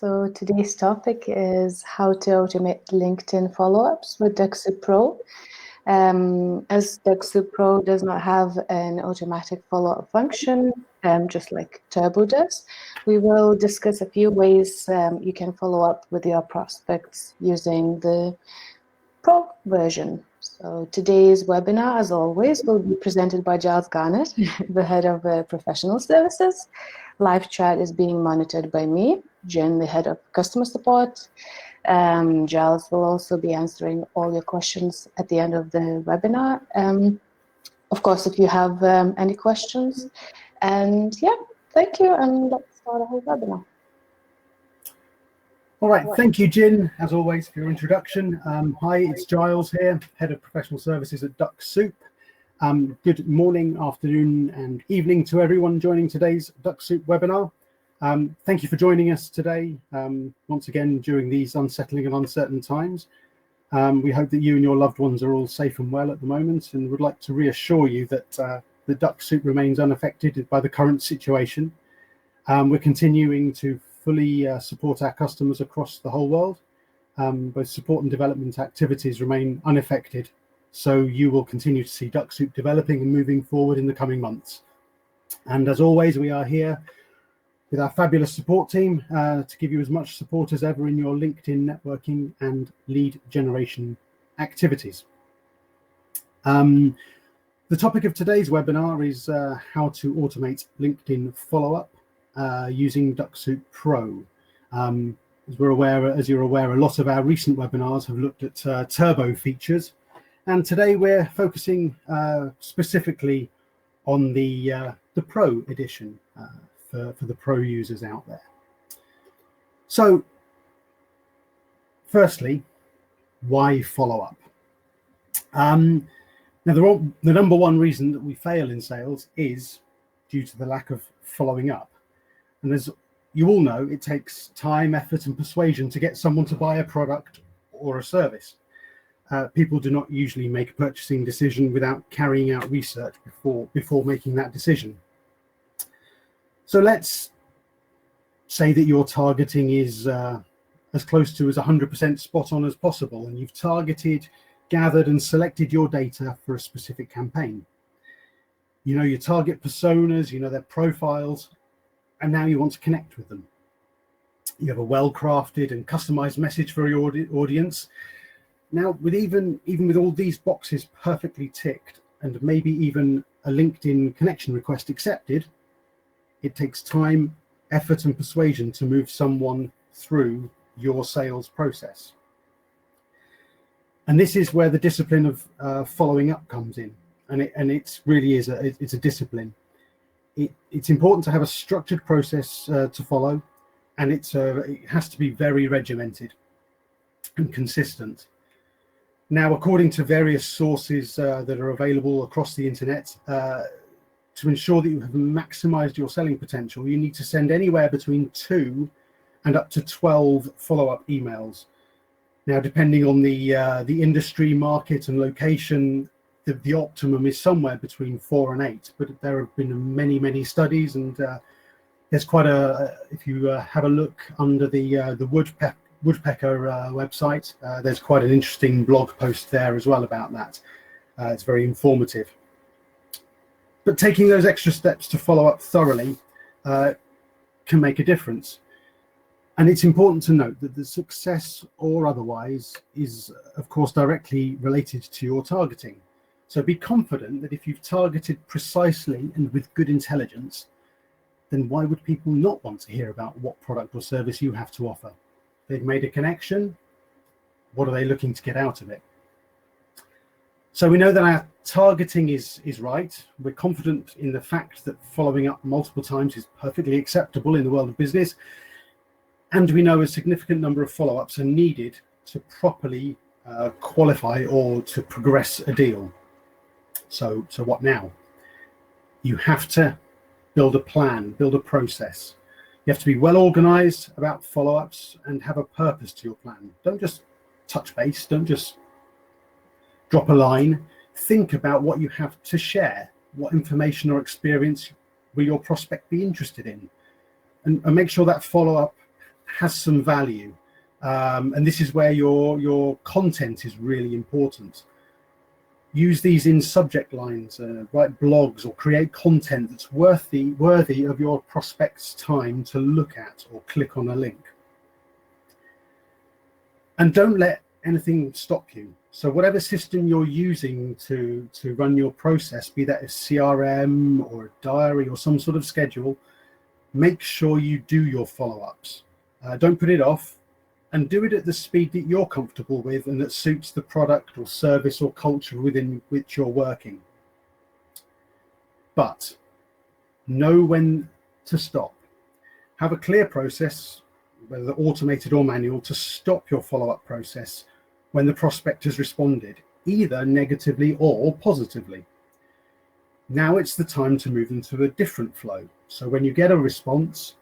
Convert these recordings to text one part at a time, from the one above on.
So today's topic is how to automate LinkedIn follow-ups with Dux-Soup Pro. As Dux-Soup Pro does not have an automatic follow-up function, just like Turbo does, we will discuss a few ways you can follow up with your prospects using the Pro version. So today's webinar, as always, will be presented by Giles Garnett, the head of professional services. Live chat is being monitored by me, Jen, the head of customer support. Giles will also be answering all your questions at the end of the webinar. Of course, if you have any questions. And yeah, thank you, and let's start our webinar. All right, thank you, Jen, as always, for your introduction. Hi, it's Giles here, Head of Professional Services at Dux-Soup. Good morning, afternoon, and evening to everyone joining today's Dux-Soup webinar. Thank you for joining us today, once again, during these unsettling and uncertain times. We hope that you and your loved ones are all safe and well at the moment, and would like to reassure you that the Dux-Soup remains unaffected by the current situation. We're continuing to fully support our customers across the whole world. Both support and development activities remain unaffected, so you will continue to see Dux-Soup developing and moving forward in the coming months. And as always, we are here with our fabulous support team to give you as much support as ever in your LinkedIn networking and lead generation activities. The topic of today's webinar is how to automate LinkedIn follow-up using Dux-Soup Pro. As you're aware, a lot of our recent webinars have looked at turbo features, and today we're focusing specifically on the Pro edition for the Pro users out there. So, firstly, why follow-up? Now, the number one reason that we fail in sales is due to the lack of following up. And as you all know, it takes time, effort, and persuasion to get someone to buy a product or a service. People do not usually make a purchasing decision without carrying out research before making that decision. So let's say that your targeting is as close to as 100% spot on as possible, and you've targeted, gathered, and selected your data for a specific campaign. You know your target personas, you know their profiles, and now you want to connect with them. You have a well-crafted and customized message for your audience. Now, with even with all these boxes perfectly ticked, and maybe even a LinkedIn connection request accepted, it takes time, effort, and persuasion to move someone through your sales process. And this is where the discipline of following up comes in, and it really is it's a discipline. It's important to have a structured process to follow, and it has to be very regimented and consistent. Now, according to various sources that are available across the internet, to ensure that you have maximized your selling potential, you need to send anywhere between 2 and up to 12 follow-up emails. Now, depending on the industry, market, and location, the optimum is somewhere between 4 and 8, but there have been many studies, and there's quite if you have a look under the Woodpecker website, there's quite an interesting blog post there as well about that. It's very informative. But taking those extra steps to follow up thoroughly can make a difference. And it's important to note that the success or otherwise is, of course, directly related to your targeting. So be confident that if you've targeted precisely and with good intelligence, then why would people not want to hear about what product or service you have to offer? They've made a connection. What are they looking to get out of it? So we know that our targeting is right. We're confident in the fact that following up multiple times is perfectly acceptable in the world of business. And we know a significant number of follow-ups are needed to properly qualify or to progress a deal. So what now? You have to build a plan, build a process. You have to be well organized about follow-ups and have a purpose to your plan. Don't just touch base, don't just drop a line. Think about what you have to share. What information or experience will your prospect be interested in? And make sure that follow-up has some value. And this is where your content is really important. Use these in subject lines, write blogs or create content that's worthy of your prospect's time to look at or click on a link. And don't let anything stop you. So whatever system you're using to run your process, be that a CRM or a diary or some sort of schedule, make sure you do your follow-ups. Don't put it off, and do it at the speed that you're comfortable with and that suits the product or service or culture within which you're working. But know when to stop. Have a clear process, whether automated or manual, to stop your follow-up process when the prospect has responded, either negatively or positively. Now it's the time to move into a different flow. So when you get a response,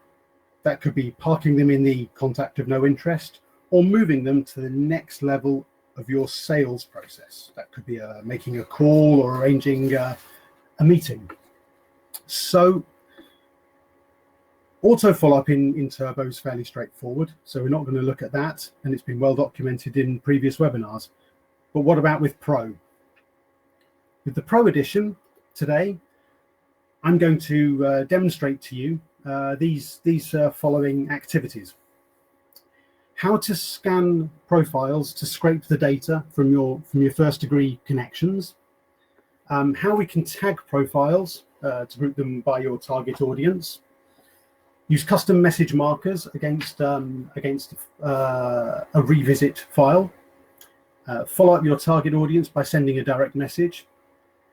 that could be parking them in the contact of no interest or moving them to the next level of your sales process. That could be making a call or arranging a meeting. So auto follow-up in Turbo is fairly straightforward. So we're not going to look at that, and it's been well documented in previous webinars. But what about with Pro? With the Pro edition today, I'm going to demonstrate to you these following activities. How to scan profiles to scrape the data from your first degree connections. How we can tag profiles to group them by your target audience. Use custom message markers against a revisit file. Follow up your target audience by sending a direct message.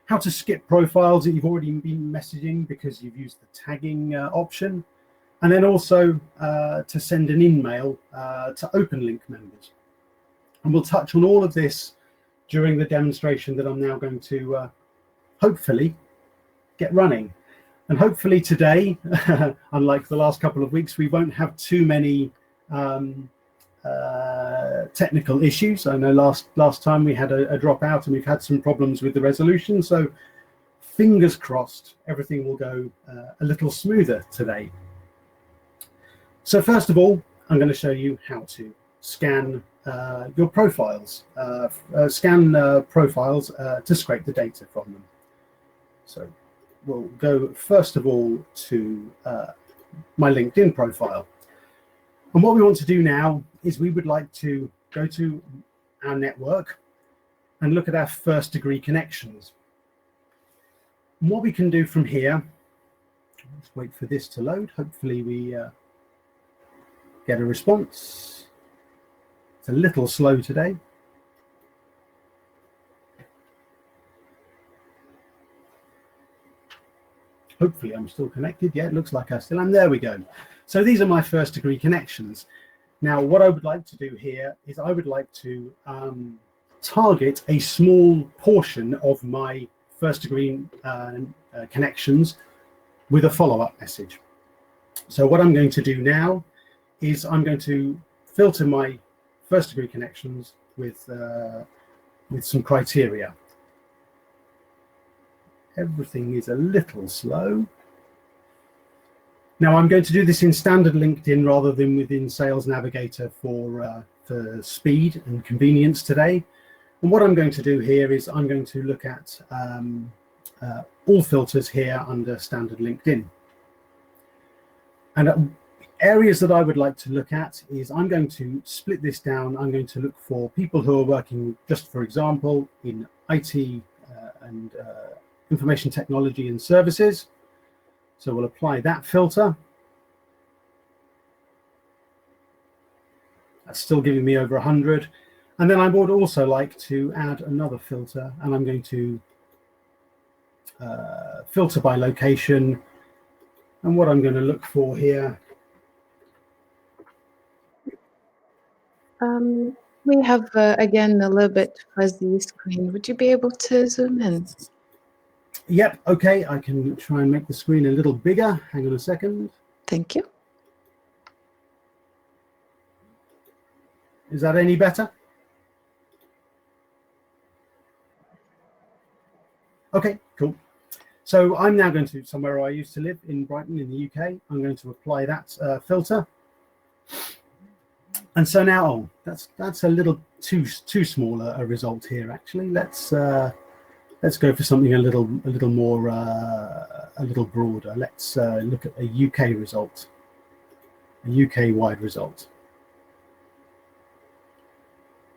How to skip profiles that you've already been messaging because you've used the tagging option. And then also to send an InMail to open link members. And we'll touch on all of this during the demonstration that I'm now going to hopefully get running. And hopefully today, unlike the last couple of weeks, we won't have too many technical issues. I know last time we had a dropout and we've had some problems with the resolution. So fingers crossed, everything will go a little smoother today. So first of all, I'm going to show you how to scan your profiles, profiles to scrape the data from them. So we'll go first of all to my LinkedIn profile. And what we want to do now is we would like to go to our network and look at our first degree connections. And what we can do from here, let's wait for this to load. Hopefully we get a response. It's a little slow today. Hopefully I'm still connected. Yeah, it looks like I still am. There we go. So these are my first degree connections. Now, what I would like to do here is I would like to target a small portion of my first degree connections with a follow-up message. So what I'm going to do now is I'm going to filter my first degree connections with some criteria. Everything is a little slow. Now I'm going to do this in standard LinkedIn rather than within Sales Navigator for speed and convenience today. And what I'm going to do here is I'm going to look at all filters here under standard LinkedIn. And areas that I would like to look at is I'm going to split this down. I'm going to look for people who are working, just for example, in IT and information technology and services. So we'll apply that filter. That's still giving me over 100. And then I would also like to add another filter, and I'm going to filter by location. And what I'm going to look for here. We have, again, a little bit fuzzy screen. Would you be able to zoom in? Yep, okay, I can try and make the screen a little bigger. Hang on a second. Thank you. Is that any better? Okay, cool. So I'm now going to somewhere I used to live in Brighton in the UK. I'm going to apply that filter. And so now, oh, that's a little too small a result here. Actually, let's go for something a little more a little broader. Let's look at a UK result, a UK wide result.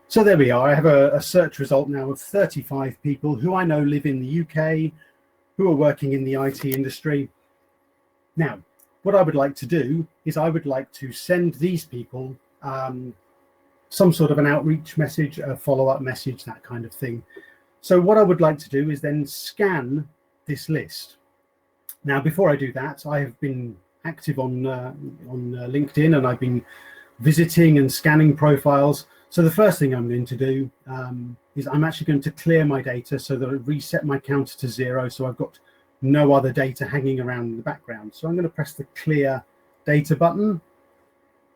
So there we are. I have a search result now of 35 people who I know live in the UK, who are working in the IT industry. Now, what I would like to do is I would like to send these people some sort of an outreach message, a follow-up message, that kind of thing. So what I would like to do is then scan this list. Now, before I do that, I have been active on LinkedIn, and I've been visiting and scanning profiles. So the first thing I'm going to do is I'm actually going to clear my data so that I reset my counter to 0. So I've got no other data hanging around in the background. So I'm going to press the clear data button.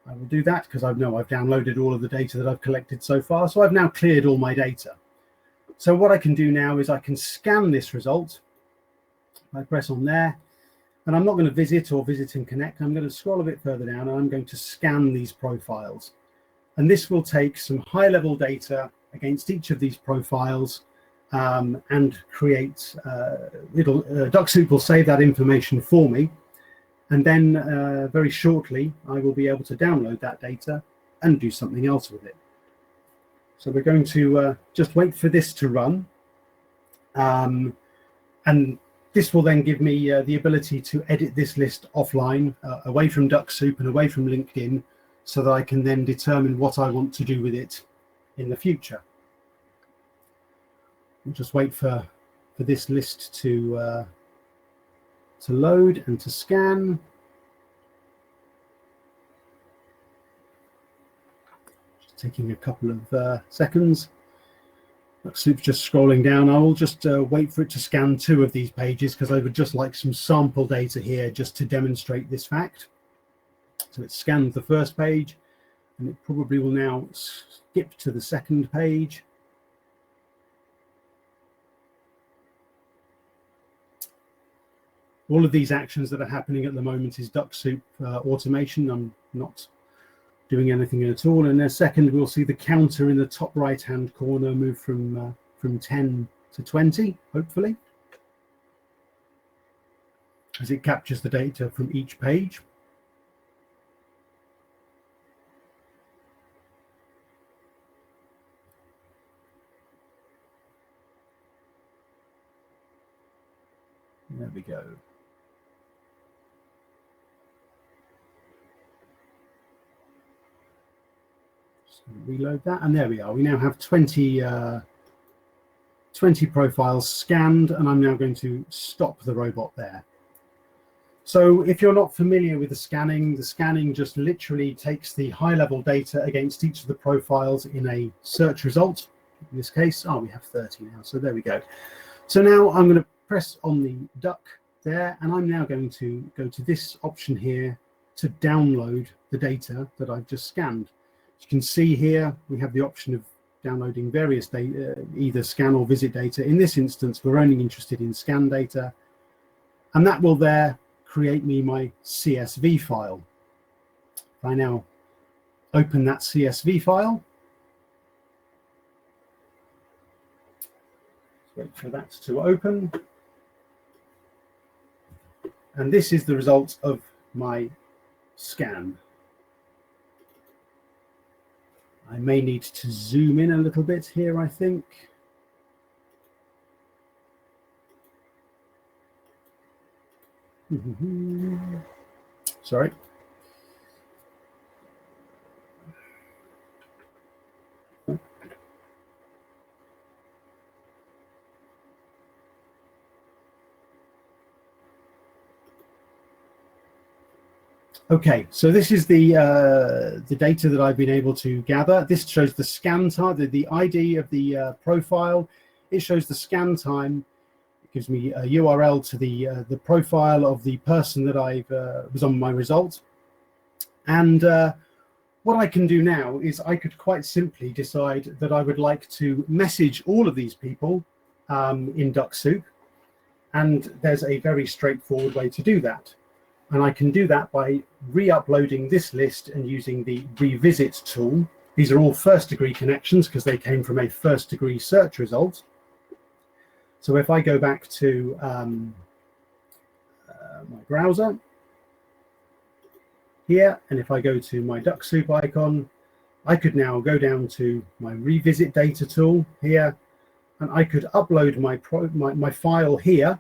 I will do that because I know I've downloaded all of the data that I've collected so far. So I've now cleared all my data. So what I can do now is I can scan this result. I press on there, and I'm not going to visit or visit and connect. I'm going to scroll a bit further down, and I'm going to scan these profiles. And this will take some high-level data against each of these profiles and create, Dux-Soup will save that information for me. And then very shortly, I will be able to download that data and do something else with it. So we're going to just wait for this to run. And this will then give me the ability to edit this list offline, away from Dux-Soup and away from LinkedIn, so that I can then determine what I want to do with it in the future. We'll just wait for this list to load and to scan. Just taking a couple of seconds. Dux-Soup's just scrolling down. I will just wait for it to scan 2 of these pages because I would just like some sample data here just to demonstrate this fact. So it scanned the first page, and it probably will now skip to the second page. All of these actions that are happening at the moment is Dux-Soup automation. I'm not doing anything at all. In a second, we'll see the counter in the top right-hand corner move from 10 to 20, hopefully, as it captures the data from each page. There we go. So reload that, and there we are. We now have 20 profiles scanned, and I'm now going to stop the robot there. So if you're not familiar with the scanning just literally takes the high-level data against each of the profiles in a search result. In this case, we have 30 now, so there we go. So now I'm going to press on the duck there, and I'm now going to go to this option here to download the data that I've just scanned. As you can see here, we have the option of downloading various data, either scan or visit data. In this instance, we're only interested in scan data, and that will there create me my CSV file. If I now open that CSV file, wait for that to open. And this is the result of my scan. I may need to zoom in a little bit here, I think. Sorry. Okay, so this is the data that I've been able to gather. This shows the scan time, the ID of the profile. It shows the scan time. It gives me a URL to the profile of the person that I was on my result. And what I can do now is I could quite simply decide that I would like to message all of these people in Dux-Soup, and there's a very straightforward way to do that. And I can do that by re-uploading this list and using the revisit tool. These are all first degree connections because they came from a first degree search result. So if I go back to my browser here, and if I go to my Dux-Soup icon, I could now go down to my revisit data tool here, and I could upload my file here,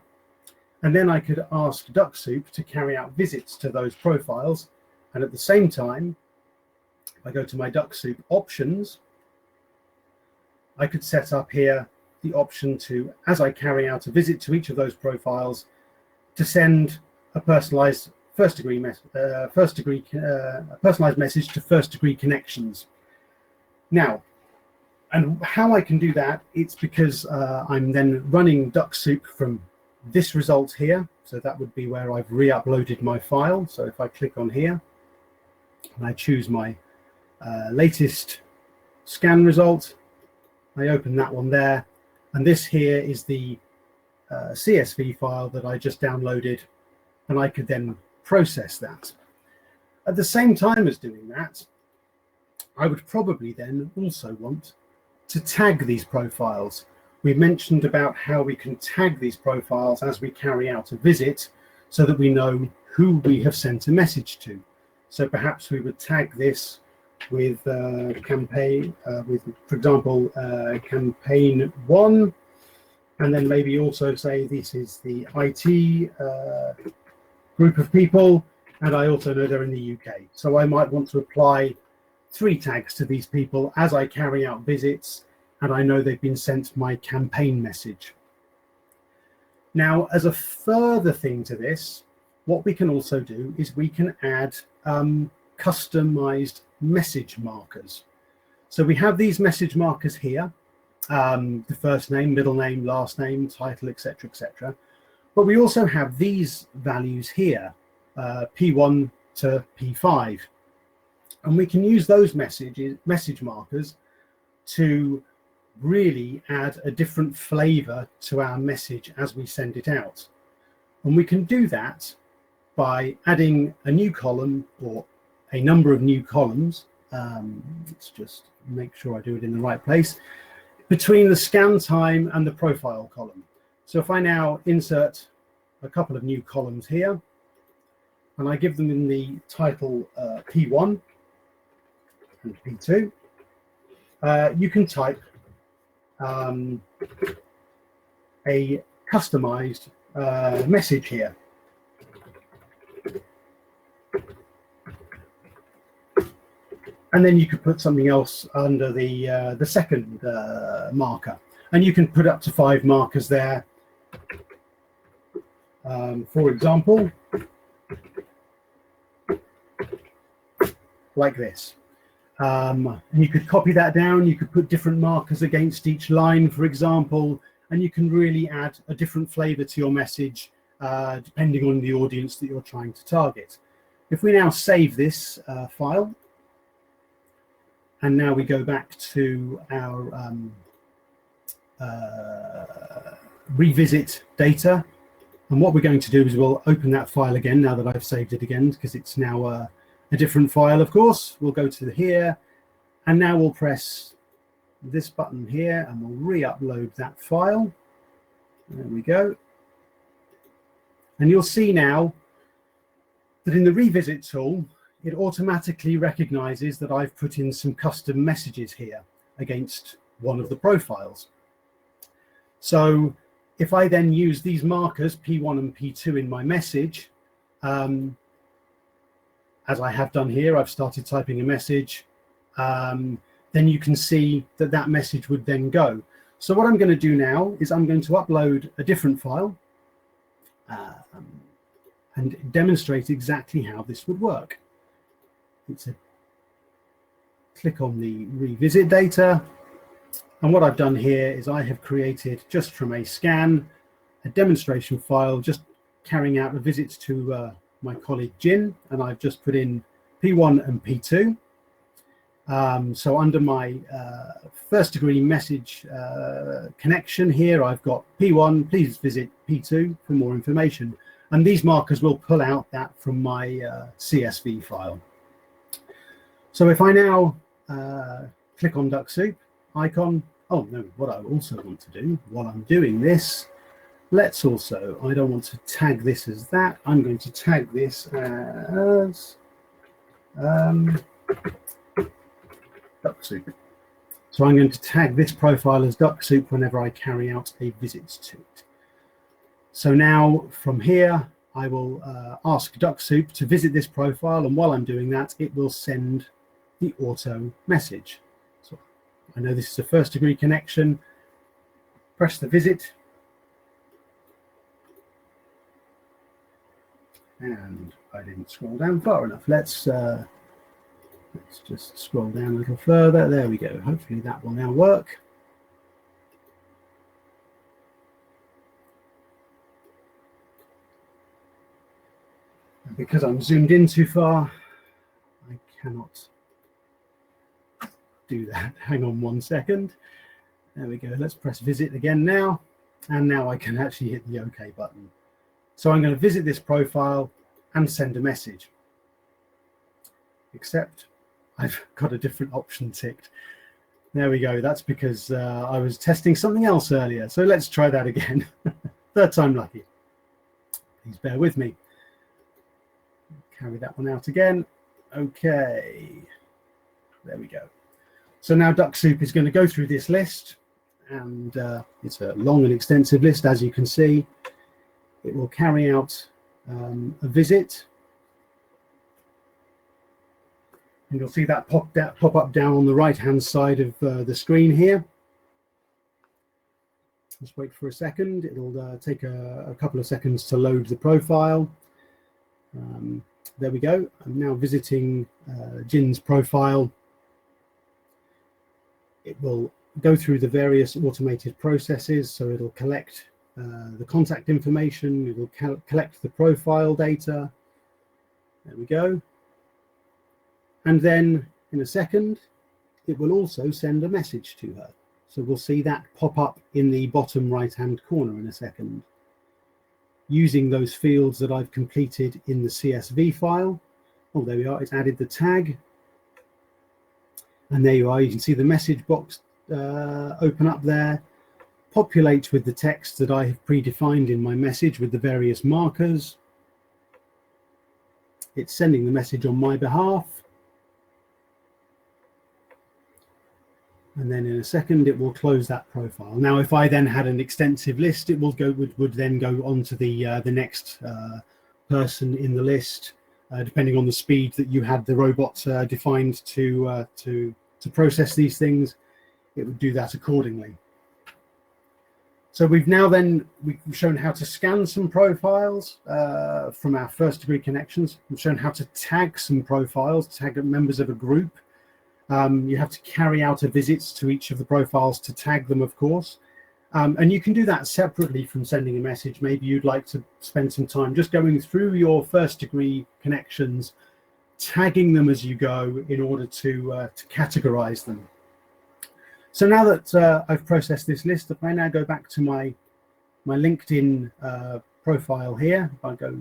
and then I could ask Dux-Soup to carry out visits to those profiles. And at the same time, if I go to my Dux-Soup options, I could set up here the option to, as I carry out a visit to each of those profiles, to send a personalized personalized message to first degree connections. Now, and how I can do that, it's because I'm then running Dux-Soup from this result here. So that would be where I've re-uploaded my file. So if I click on here and I choose my latest scan result, I open that one there. And this here is the CSV file that I just downloaded, and I could then process that. At the same time as doing that, I would probably then also want to tag these profiles. We mentioned about how we can tag these profiles as we carry out a visit so that we know who we have sent a message to. So perhaps we would tag this with campaign, for example, campaign 1, and then maybe also say this is the IT group of people, and I also know they're in the UK. So I might want to apply 3 tags to these people as I carry out visits, and I know they've been sent my campaign message. Now, as a further thing to this, what we can also do is we can add customized message markers. So we have these message markers here, the first name, middle name, last name, title, etc., etc. But we also have these values here, P1 to P5. And we can use those message markers to really add a different flavor to our message as we send it out. And we can do that by adding a new column or a number of new columns. Let's just make sure I do it in the right place, between the scan time and the profile column. So if I now insert a couple of new columns here, and I give them in the title P1 and P2, you can type a customized message here. And then you could put something else under the second marker, and you can put up to 5 markers there. For example, like this. And you could copy that down. You could put different markers against each line, for example, and you can really add a different flavor to your message depending on the audience that you're trying to target. If we now save this file, and now we go back to our revisit data, and what we're going to do is we'll open that file again now that I've saved it again, because it's now a different file, of course. We'll go to here, and now we'll press this button here, and we'll re-upload that file. There we go. And you'll see now that in the revisit tool, it automatically recognizes that I've put in some custom messages here against one of the profiles. So if I then use these markers, P1 and P2, in my message, as I have done here, I've started typing a message, then you can see that that message would then go. So what I'm going to do now is I'm going to upload a different file and demonstrate exactly how this would work. It's a click on the revisit data, and what I've done here is I have created, just from a scan, a demonstration file just carrying out a visit to my colleague Jin, and I've just put in P1 and P2. So under my first degree message connection here, I've got P1, please visit P2 for more information. And these markers will pull out that from my CSV file. So if I now click on Dux-Soup icon, oh no, what I also want to do while I'm doing this, let's also, I don't want to tag this as that, I'm going to tag this as Dux-Soup. So I'm going to tag this profile as Dux-Soup whenever I carry out a visit to it. So now from here, I will ask Dux-Soup to visit this profile, and while I'm doing that, it will send the auto message. So I know this is a first degree connection. Press the visit. And I didn't scroll down far enough. Let's just scroll down a little further. There we go. Hopefully that will now work. And because I'm zoomed in too far, I cannot do that. Hang on 1 second. There we go. Let's press visit again now. And now I can actually hit the OK button. So I'm going to visit this profile and send a message. Except I've got a different option ticked. There we go. That's because I was testing something else earlier. So let's try that again. Third time lucky. Please bear with me. Carry that one out again. Okay. There we go. So now Dux-Soup is going to go through this list, and it's a long and extensive list, as you can see. It will carry out a visit. And you'll see that pop up down on the right-hand side of the screen here. Just wait for a second. It'll take a couple of seconds to load the profile. There we go. I'm now visiting Jin's profile. It will go through the various automated processes. So it'll collect the contact information. It will collect the profile data. There we go. And then in a second, it will also send a message to her. So we'll see that pop up in the bottom right-hand corner in a second. Using those fields that I've completed in the CSV file. Oh, there we are. It's added the tag. And there you are. You can see the message box open up there. Populate with the text that I have predefined in my message with the various markers. It's sending the message on my behalf. And then in a second, it will close that profile. Now, if I then had an extensive list, it will would then go on to the next person in the list, depending on the speed that you had the robot defined to process these things. It would do that accordingly. So we've shown how to scan some profiles from our first degree connections. We've shown how to tag some profiles, tag members of a group. You have to carry out a visit to each of the profiles to tag them, of course. And you can do that separately from sending a message. Maybe you'd like to spend some time just going through your first degree connections, tagging them as you go in order to categorize them. So now that I've processed this list, if I now go back to my LinkedIn profile here, if I go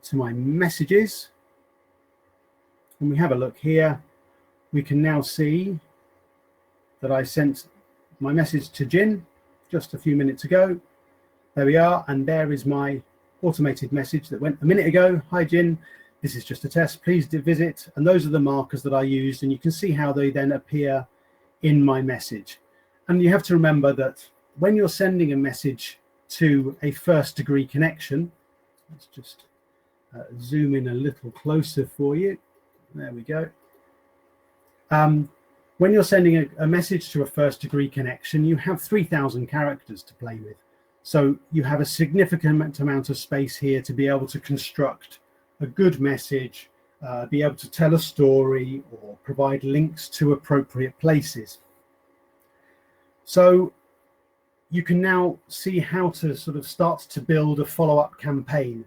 to my messages, and we have a look here, we can now see that I sent my message to Jin just a few minutes ago. There we are, and there is my automated message that went a minute ago. Hi Jin, this is just a test, please do visit. And those are the markers that I used, and you can see how they then appear in my message. And you have to remember that when you're sending a message to a first degree connection, let's just zoom in a little closer for you. There we go. When you're sending a message to a first degree connection, you have 3,000 characters to play with. So you have a significant amount of space here to be able to construct a good message, be able to tell a story or provide links to appropriate places. So you can now see how to sort of start to build a follow-up campaign.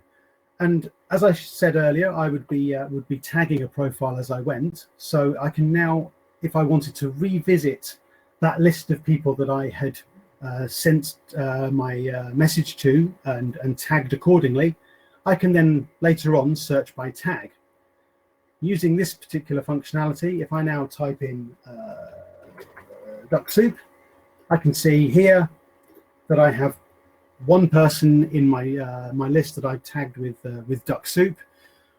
And as I said earlier, I would be tagging a profile as I went. So I can now, if I wanted to revisit that list of people that I had sent my message to and tagged accordingly, I can then later on search by tag. Using this particular functionality, if I now type in Dux-Soup, I can see here that I have one person in my my list that I've tagged with Dux-Soup.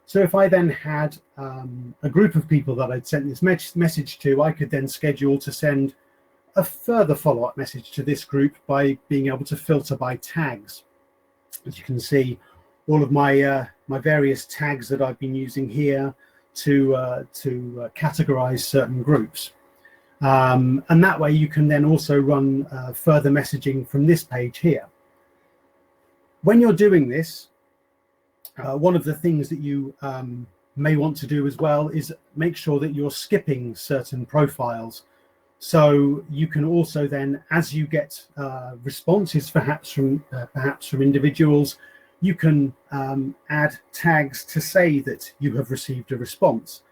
So if I then had a group of people that I'd sent this message to, I could then schedule to send a further follow-up message to this group by being able to filter by tags. As you can see, all of my my various tags that I've been using here to categorize certain groups. And that way you can then also run further messaging from this page here. When you're doing this, one of the things that you may want to do as well is make sure that you're skipping certain profiles. So you can also then, as you get responses perhaps from individuals, you can add tags to say that you have received a response.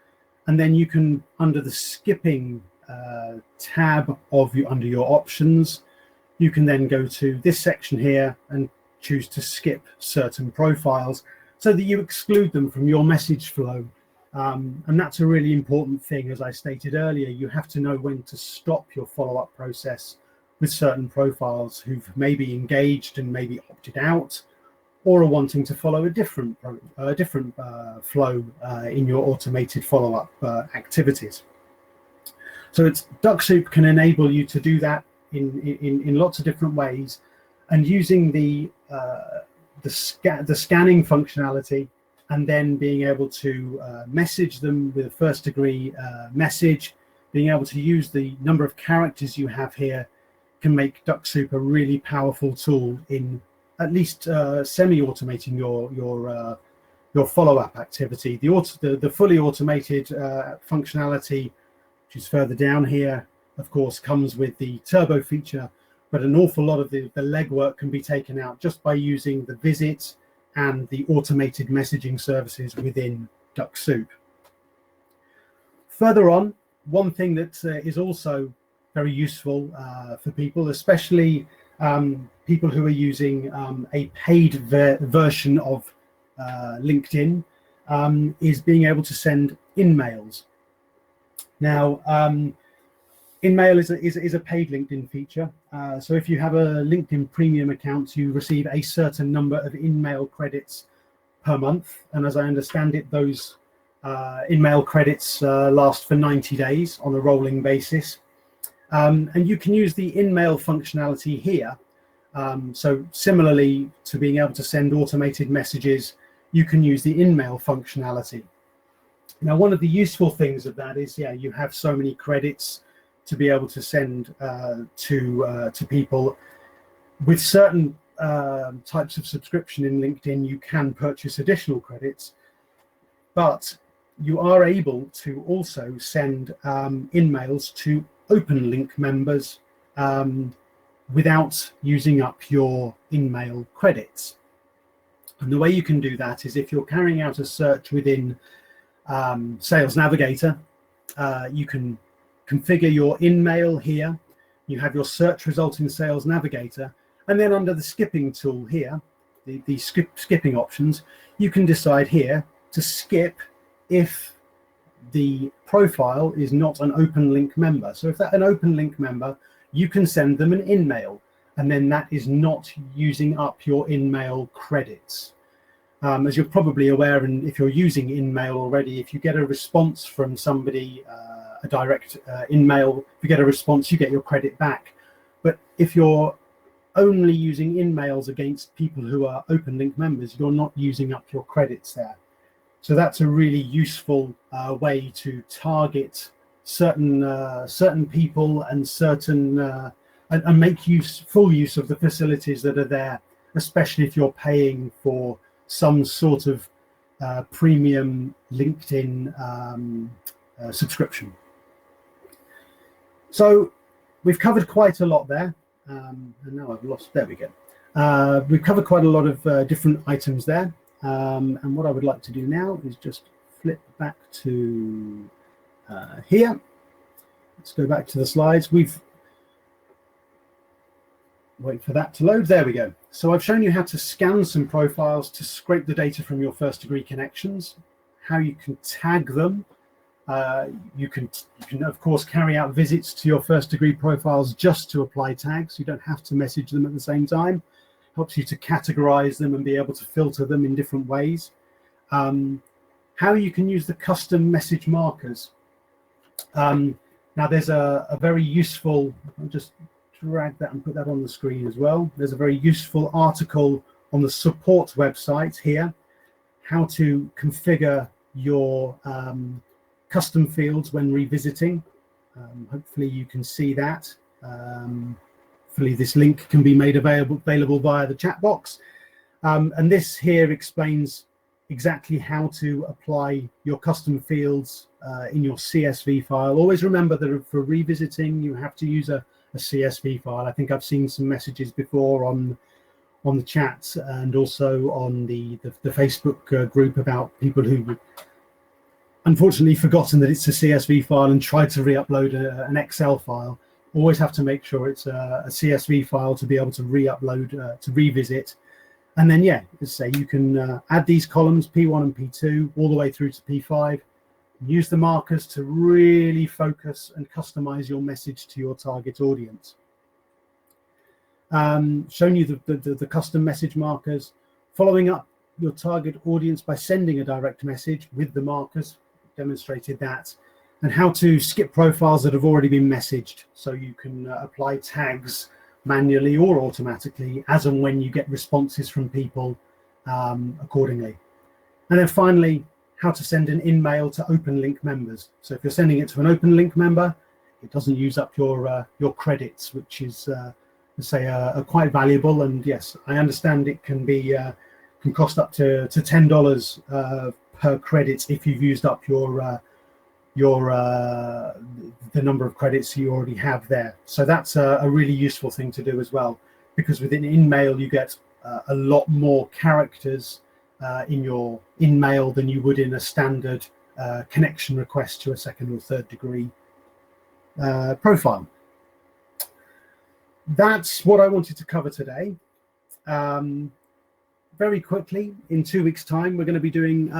And then you can, under the skipping tab under your options, you can then go to this section here and choose to skip certain profiles so that you exclude them from your message flow. And that's a really important thing. As I stated earlier, you have to know when to stop your follow-up process with certain profiles who've maybe engaged and maybe opted out, or are wanting to follow a different flow in your automated follow-up activities. So Dux-Soup can enable you to do that in lots of different ways, and using the scanning functionality, and then being able to message them with a first degree message, being able to use the number of characters you have here, can make Dux-Soup a really powerful tool in at least semi-automating your follow-up activity. The fully automated functionality, which is further down here, of course, comes with the turbo feature, but an awful lot of the legwork can be taken out just by using the visits and the automated messaging services within Dux-Soup. Further on, one thing that is also very useful for people, especially people who are using a paid version of LinkedIn, is being able to send InMails. Now, InMail is a paid LinkedIn feature. So if you have a LinkedIn premium account, you receive a certain number of InMail credits per month. And as I understand it, those InMail credits last for 90 days on a rolling basis. And you can use the InMail functionality here. So similarly to being able to send automated messages, you can use the InMail functionality. Now, one of the useful things of that is, you have so many credits to be able to send to people. With certain types of subscription in LinkedIn, you can purchase additional credits, but you are able to also send InMails to open link members without using up your InMail credits. And the way you can do that is if you're carrying out a search within Sales Navigator, you can configure your InMail here. You have your search result in Sales Navigator, and then under the skipping tool here, the skipping options, you can decide here to skip if the profile is not an open link member. So if that's an open link member, you can send them an InMail, and then that is not using up your InMail credits. As you're probably aware, and if you're using InMail already, if you get a response from somebody, a direct InMail, if you get a response, you get your credit back. But if you're only using InMails against people who are open link members, you're not using up your credits there. So that's a really useful way to target certain people and and make full use of the facilities that are there, especially if you're paying for some sort of premium LinkedIn subscription. So we've covered quite a lot there, and now I've lost, there we go. We've covered quite a lot of different items there, and what I would like to do now is just flip back to here. Let's go back to the slides. Wait for that to load. There we go. So I've shown you how to scan some profiles to scrape the data from your first degree connections, how you can tag them. You can of course carry out visits to your first degree profiles just to apply tags. You don't have to message them at the same time. Helps you to categorize them and be able to filter them in different ways. How you can use the custom message markers. Now there's a very useful, I'll just drag that and put that on the screen as well. There's a very useful article on the support website here, how to configure your custom fields when revisiting. Hopefully you can see that. Hopefully this link can be made available via the chat box. And this here explains exactly how to apply your custom fields in your CSV file. Always remember that for revisiting, you have to use a CSV file. I think I've seen some messages before on the chat and also on the Facebook group about people who unfortunately forgotten that it's a CSV file and tried to re-upload an Excel file. Always have to make sure it's a CSV file to be able to re-upload, to revisit. And then, yeah, as I say, you can add these columns, P1 and P2, all the way through to P5. Use the markers to really focus and customize your message to your target audience. Showing you the custom message markers, following up your target audience by sending a direct message with the markers, demonstrated that, and how to skip profiles that have already been messaged, so you can apply tags manually or automatically as and when you get responses from people accordingly. And then finally, how to send an InMail to open link members. So if you're sending it to an open link member, it doesn't use up your credits, which is say quite valuable. And yes, I understand it can be can cost up to $10 per credit if you've used up the number of credits you already have there. So that's a really useful thing to do as well, because within InMail you get a lot more characters in your InMail than you would in a standard connection request to a second or third degree profile. That's what I wanted to cover today. Very quickly, in 2 weeks' time, we're going to be doing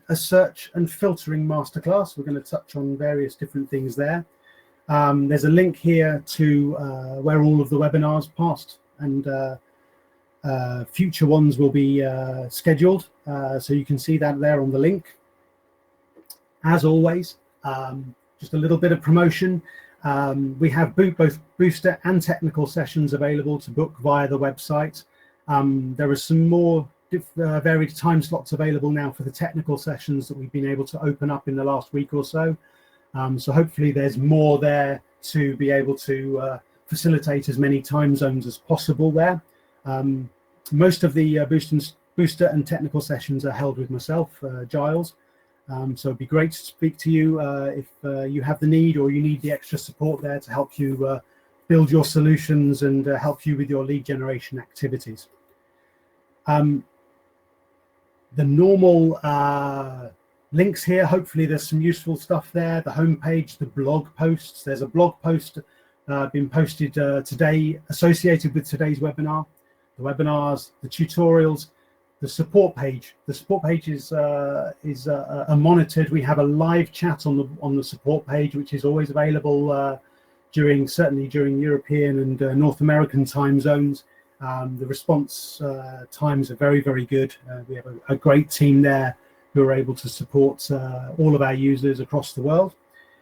a search and filtering masterclass. We're going to touch on various different things there. There's a link here to where all of the webinars, past and future ones, will be scheduled. So you can see that there on the link. As always, just a little bit of promotion. We have both booster and technical sessions available to book via the website. There are some more varied time slots available now for the technical sessions that we've been able to open up in the last week or so. So hopefully there's more there to be able to facilitate as many time zones as possible there. Most of the booster and technical sessions are held with myself, Giles. So it'd be great to speak to you if you have the need or you need the extra support there to help you build your solutions and help you with your lead generation activities. The normal links here, hopefully there's some useful stuff there. The homepage, the blog posts. There's a blog post been posted today associated with today's webinar. The webinars, the tutorials, the support page. The support page is monitored. We have a live chat on the support page, which is always available certainly during European and North American time zones. The response times are very, very good. We have a great team there who are able to support all of our users across the world.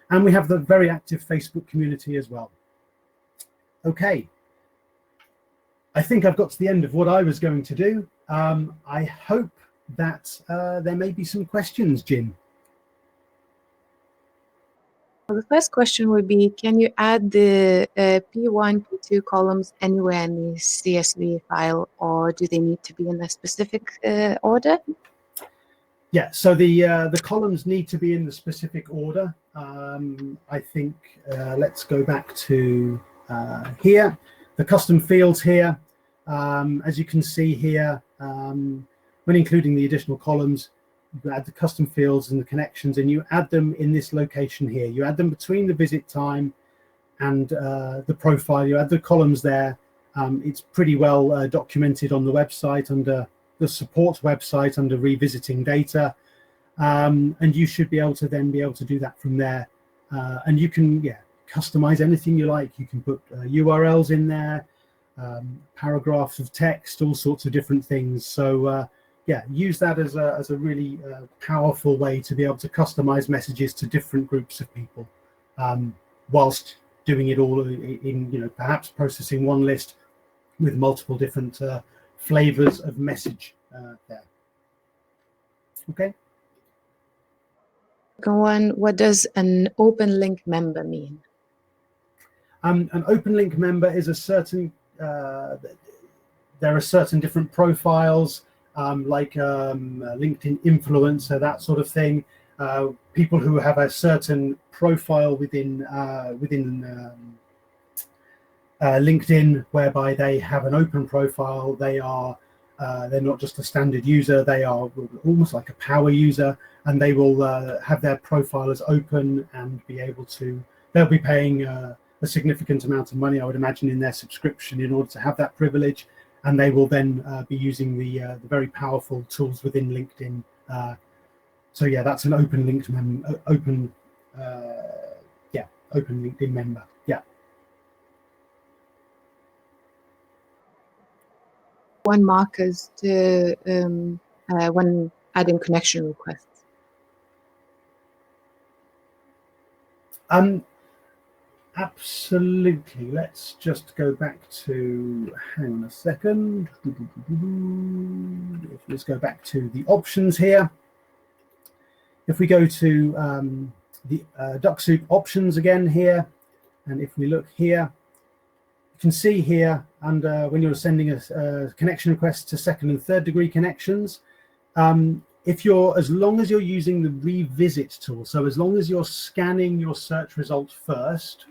And we have the very active Facebook community as well. Okay. I think I've got to the end of what I was going to do. I hope that there may be some questions, Jin. Well, the first question would be, can you add the P1, P2 columns anywhere in the CSV file, or do they need to be in a specific order? Yeah, so the columns need to be in the specific order. I think let's go back to here, the custom fields here. As you can see here, when including the additional columns, you add the custom fields and the connections, and you add them in this location here. You add them between the visit time and the profile. You add the columns there, It's pretty well documented on the website, under the support website, under revisiting data, and you should be able to do that from there. And you can customize anything you like. You can put URLs in there, paragraphs of text, all sorts of different things. So use that as a really powerful way to be able to customize messages to different groups of people, whilst doing it all in perhaps processing one list with multiple different flavors of message there. Okay. Go on. What does an open link member mean? An open link member is a certain, there are certain different profiles, like LinkedIn influencer, that sort of thing. People who have a certain profile within LinkedIn, whereby they have an open profile. They're not just a standard user, they are almost like a power user, and they will have their profile as open and be able to, they'll be paying a significant amount of money, I would imagine, in their subscription in order to have that privilege, and they will then be using the very powerful tools within LinkedIn. So yeah, that's an open open LinkedIn member. Yeah. One markers to when adding connection requests. Absolutely. Let's just go back to, hang on a second. Let's go back to the options here. If we go to the Dux-Soup options again here, and if we look here, you can see here under when you're sending a connection request to second and third degree connections, as long as you're using the revisit tool, so as long as you're scanning your search result first,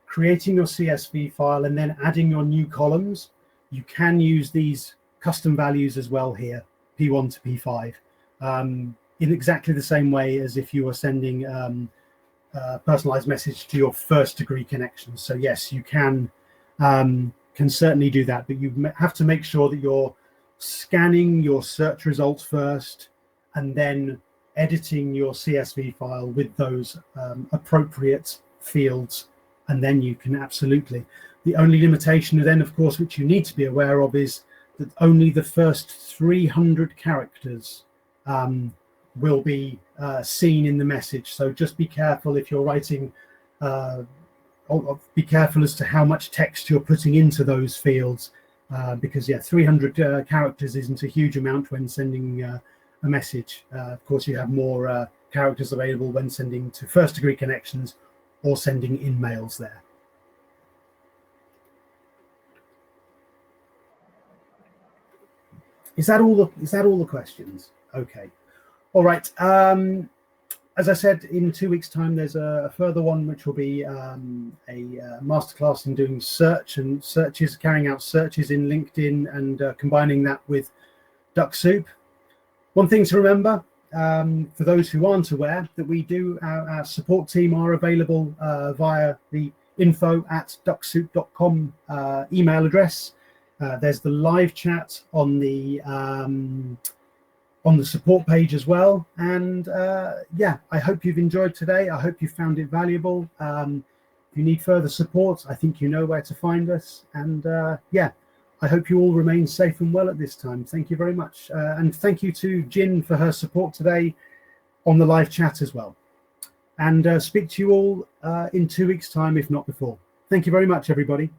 creating your CSV file, and then adding your new columns, you can use these custom values as well here, P1 to P5, in exactly the same way as if you were sending a personalized message to your first degree connections. So yes, you can certainly do that, but you have to make sure that you're scanning your search results first and then editing your CSV file with those appropriate fields, and then you can absolutely. The only limitation then, of course, which you need to be aware of, is that only the first 300 characters will be seen in the message. So just be careful if you're writing, be careful as to how much text you're putting into those fields, because 300 characters isn't a huge amount when sending a message. Of course, you have more characters available when sending to first degree connections or sending InMails there. Is that all the questions? Okay. All right. As I said, in 2 weeks' time, there's a further one, which will be a masterclass in doing searches, carrying out searches in LinkedIn, and combining that with Dux-Soup. One thing to remember, for those who aren't aware, that we do, our support team are available via the info@duxsoup.com email address. There's the live chat on the support page as well. And I hope you've enjoyed today. I hope you found it valuable. If you need further support, I think you know where to find us. And I hope you all remain safe and well at this time. Thank you very much. And thank you to Jin for her support today on the live chat as well. And speak to you all in 2 weeks' time, if not before. Thank you very much, everybody.